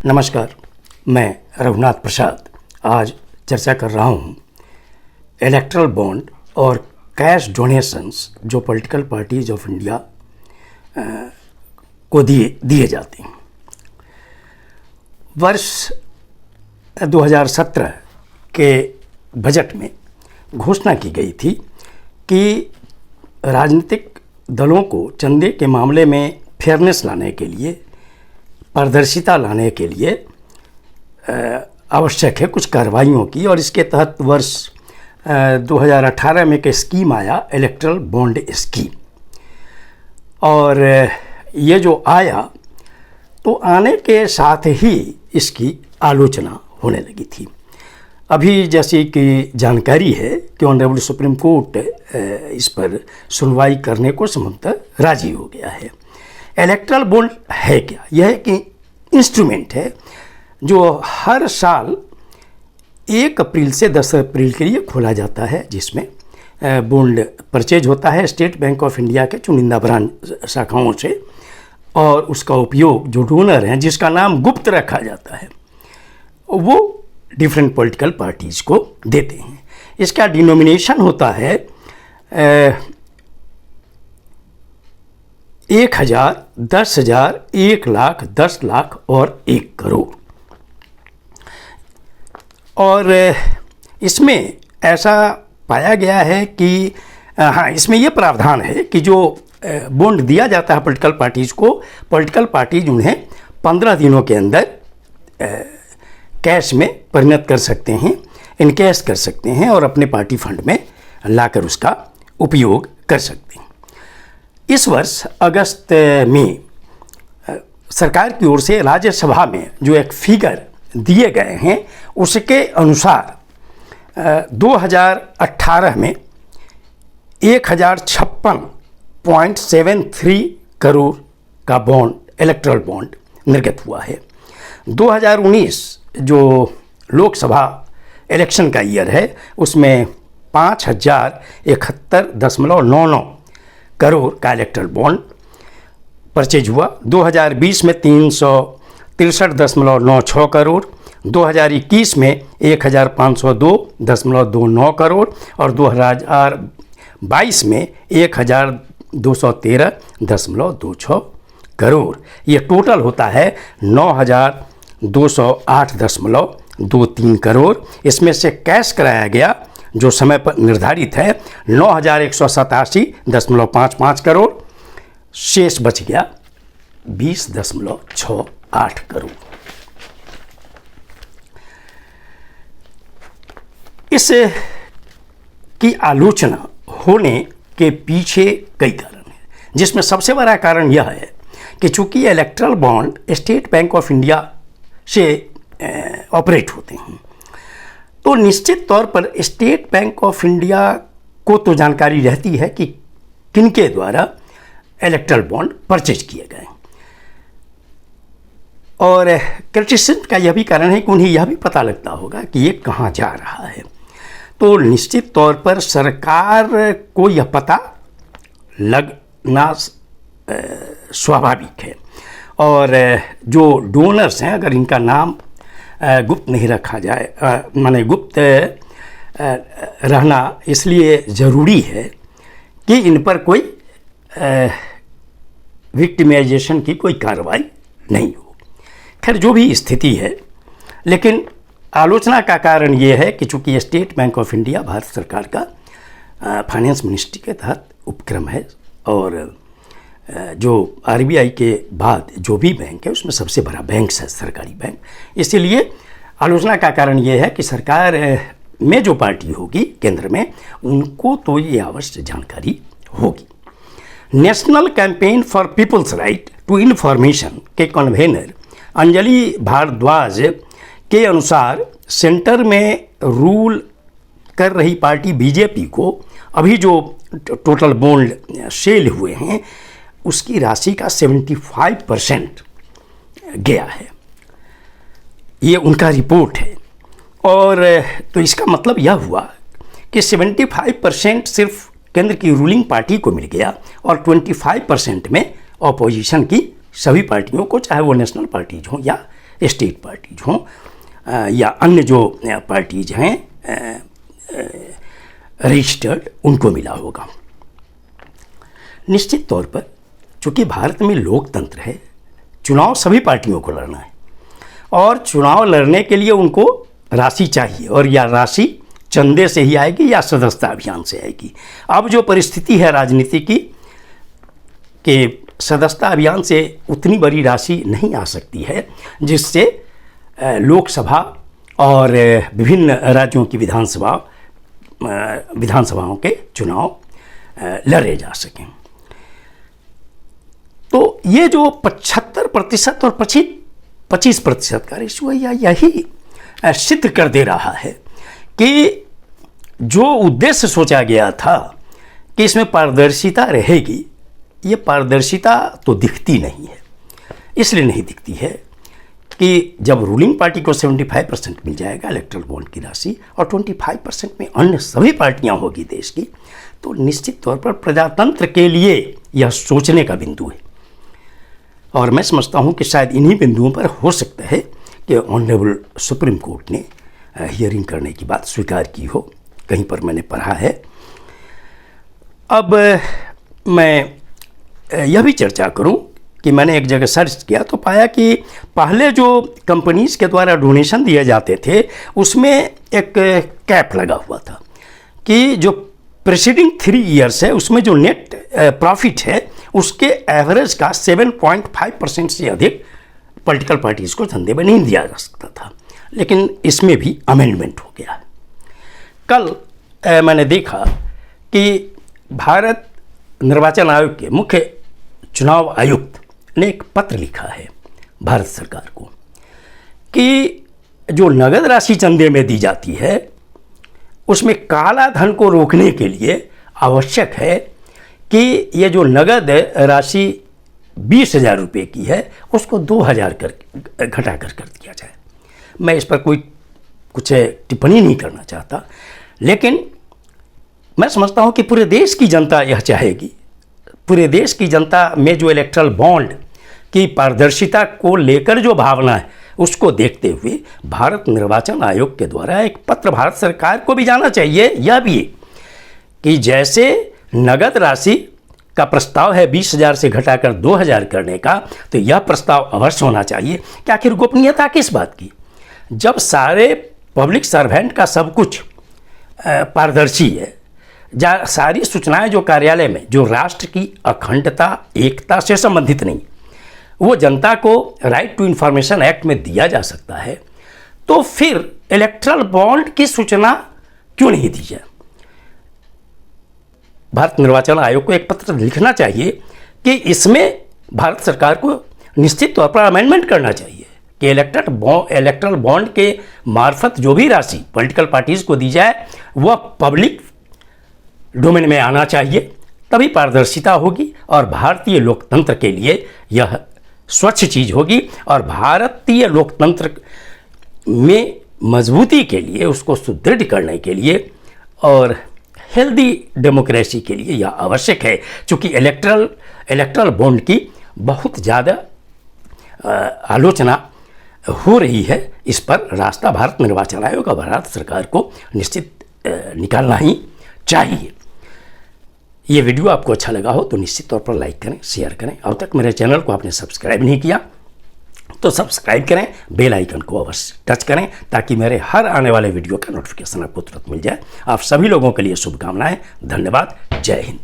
नमस्कार, मैं रघुनाथ प्रसाद आज चर्चा कर रहा हूँ इलेक्टरल बॉन्ड और कैश डोनेशंस जो पॉलिटिकल पार्टीज ऑफ इंडिया को दिए जाते हैं। वर्ष 2017 के बजट में घोषणा की गई थी कि राजनीतिक दलों को चंदे के मामले में फेयरनेस लाने के लिए, पारदर्शिता लाने के लिए आवश्यक है कुछ कार्रवाइयों की, और इसके तहत वर्ष 2018 में एक स्कीम आया, इलेक्टरल बॉन्ड स्कीम। और ये जो आया तो आने के साथ ही इसकी आलोचना होने लगी थी। अभी जैसी कि जानकारी है कि ऑनरेबल सुप्रीम कोर्ट इस पर सुनवाई करने को संभवतः राजी हो गया है। इलेक्टरल बॉन्ड है क्या? यह एक इंस्ट्रूमेंट है जो हर साल 1 अप्रैल से 10 अप्रैल के लिए खोला जाता है, जिसमें बॉन्ड परचेज होता है स्टेट बैंक ऑफ इंडिया के चुनिंदा ब्रांच शाखाओं से, और उसका उपयोग जो डोनर हैं जिसका नाम गुप्त रखा जाता है वो डिफरेंट पॉलिटिकल पार्टीज को देते हैं। इसका डिनोमिनेशन होता है 1000, 10,000, 1 लाख, 10 लाख और 1 करोड़। और इसमें ऐसा पाया गया है कि हाँ, इसमें यह प्रावधान है कि जो बॉन्ड दिया जाता है पॉलिटिकल पार्टीज को, पॉलिटिकल पार्टीज उन्हें 15 दिनों के अंदर कैश में परिणत कर सकते हैं, इनकैश कर सकते हैं और अपने पार्टी फंड में लाकर उसका उपयोग कर सकते हैं। इस वर्ष अगस्त में सरकार की ओर से राज्यसभा में जो एक फिगर दिए गए हैं उसके अनुसार 2018 में 1056.73 करोड़ का बॉन्ड, इलेक्टरल बॉन्ड निर्गत हुआ है। 2019 जो लोकसभा इलेक्शन का ईयर है उसमें 5071.99 करोड़ का इलेक्टरल बॉन्ड परचेज हुआ। 2020 में 363.96 करोड़, 2021 में 1502.29 करोड़ और 2022 में 1213.26 करोड़। ये टोटल होता है 9208.23 करोड़। इसमें से कैश कराया गया जो समय पर निर्धारित है 9187.55 करोड़, शेष बच गया 20.68 करोड़। इस की आलोचना होने के पीछे कई कारण हैं, जिसमें सबसे बड़ा कारण यह है कि चूंकि electoral bond state bank of India से ऑपरेट होते हैं तो निश्चित तौर पर स्टेट बैंक ऑफ इंडिया को तो जानकारी रहती है कि किनके द्वारा इलेक्टरल बॉन्ड परचेज किए गए, और क्रिटिसिज्म का यह भी कारण है कि उन्हें यह भी पता लगता होगा कि ये कहाँ जा रहा है। तो निश्चित तौर पर सरकार को यह पता लगना स्वाभाविक है, और जो डोनर्स हैं अगर इनका नाम गुप्त नहीं रखा जाए, माने गुप्त रहना इसलिए ज़रूरी है कि इन पर कोई विक्टिमाइजेशन की कोई कार्रवाई नहीं हो। खैर जो भी स्थिति है, लेकिन आलोचना का कारण ये है कि चूँकि state bank of India Bharat सरकार का फाइनेंस मिनिस्ट्री के तहत उपक्रम है, और जो आरबीआई के बाद जो भी बैंक है उसमें सबसे बड़ा बैंक है सरकारी बैंक, इसीलिए आलोचना का कारण ये है कि सरकार में जो पार्टी होगी केंद्र में उनको तो ये आवश्यक जानकारी होगी। National campaign for people's right to information के कन्वेनर अंजलि भारद्वाज के अनुसार सेंटर में रूल कर रही पार्टी बीजेपी को अभी जो टोटल बॉन्ड सेल हुए हैं उसकी राशि का 75% गया है। ये उनका रिपोर्ट है, और तो इसका मतलब यह हुआ कि 75% सिर्फ केंद्र की रूलिंग पार्टी को मिल गया और 25% में ऑपोजिशन की सभी पार्टियों को, चाहे वो नेशनल पार्टीज हों या स्टेट पार्टीज हों या अन्य जो पार्टीज हैं रजिस्टर्ड, उनको मिला होगा। निश्चित तौर पर चूँकि भारत में लोकतंत्र है, चुनाव सभी पार्टियों को लड़ना है और चुनाव लड़ने के लिए उनको राशि चाहिए, और यह राशि चंदे से ही आएगी या सदस्यता अभियान से आएगी। अब जो परिस्थिति है राजनीति की कि सदस्यता अभियान से उतनी बड़ी राशि नहीं आ सकती है जिससे लोकसभा और विभिन्न राज्यों की विधानसभाओं के चुनाव लड़े जा सकें। तो ये जो 75% और 25% का रेशियो है, यही सिद्ध कर दे रहा है कि जो उद्देश्य सोचा गया था कि इसमें पारदर्शिता रहेगी, ये पारदर्शिता तो दिखती नहीं है। इसलिए नहीं दिखती है कि जब रूलिंग पार्टी को 75% मिल जाएगा इलेक्ट्रल बॉन्ड की राशि और 25% में अन्य सभी पार्टियां होगी देश की, तो निश्चित तौर पर प्रजातंत्र के लिए यह सोचने का बिंदु है। और मैं समझता हूं कि शायद इन्हीं बिंदुओं पर हो सकता है कि ऑनरेबल सुप्रीम कोर्ट ने हियरिंग करने की बात स्वीकार की हो, कहीं पर मैंने पढ़ा है। अब मैं यह भी चर्चा करूं कि मैंने एक जगह सर्च किया तो पाया कि पहले जो कंपनीज के द्वारा डोनेशन दिए जाते थे उसमें एक कैप लगा हुआ था कि जो प्रेसिडिंग 3 ईयर्स है उसमें जो नेट प्रॉफिट है उसके एवरेज का 7.5% से अधिक पॉलिटिकल पार्टीज को धंधे में नहीं दिया जा सकता था, लेकिन इसमें भी अमेंडमेंट हो गया। कल मैंने देखा कि भारत निर्वाचन आयोग के मुख्य चुनाव आयुक्त ने एक पत्र लिखा है भारत सरकार को कि जो नगद राशि चंदे में दी जाती है उसमें काला धन को रोकने के लिए आवश्यक है कि ये जो नगद राशि 20,000 रुपये की है उसको 2,000 घटा कर दिया जाए। मैं इस पर कुछ टिप्पणी नहीं करना चाहता, लेकिन मैं समझता हूँ कि पूरे देश की जनता यह चाहेगी। पूरे देश की जनता में जो इलेक्ट्रल बॉन्ड की पारदर्शिता को लेकर जो भावना है उसको देखते हुए भारत निर्वाचन आयोग के द्वारा एक पत्र भारत सरकार को भी जाना चाहिए, यह भी कि जैसे नगद राशि का प्रस्ताव है 20,000 से घटाकर 2,000 करने का, तो यह प्रस्ताव अवश्य होना चाहिए कि आखिर गोपनीयता किस बात की, जब सारे पब्लिक सर्वेंट का सब कुछ पारदर्शी है, सारी सूचनाएं जो कार्यालय में जो राष्ट्र की अखंडता एकता से संबंधित नहीं वो जनता को राइट टू इंफॉर्मेशन एक्ट में दिया जा सकता है, तो फिर इलेक्ट्रल बॉन्ड की सूचना क्यों नहीं दी जाए। भारत निर्वाचन आयोग को एक पत्र लिखना चाहिए कि इसमें भारत सरकार को निश्चित तौर पर अमेंडमेंट करना चाहिए कि इलेक्ट्रल बॉन्ड के मार्फत जो भी राशि पॉलिटिकल पार्टीज को दी जाए वह पब्लिक डोमेन में आना चाहिए, तभी पारदर्शिता होगी और भारतीय लोकतंत्र के लिए यह स्वच्छ चीज होगी और भारतीय लोकतंत्र में मजबूती के लिए, उसको सुदृढ़ करने के लिए और हेल्दी डेमोक्रेसी के लिए यह आवश्यक है। चूँकि इलेक्ट्रल बॉन्ड की बहुत ज़्यादा आलोचना हो रही है, इस पर रास्ता भारत निर्वाचन आयोग और भारत सरकार को निश्चित निकालना ही चाहिए। ये वीडियो आपको अच्छा लगा हो तो निश्चित तौर पर लाइक करें, शेयर करें। अब तक मेरे चैनल को आपने सब्सक्राइब नहीं किया तो सब्सक्राइब करें, बेल आइकन को अवश्य टच करें ताकि मेरे हर आने वाले वीडियो का नोटिफिकेशन आपको तुरंत मिल जाए। आप सभी लोगों के लिए शुभकामनाएं। धन्यवाद। जय हिंद।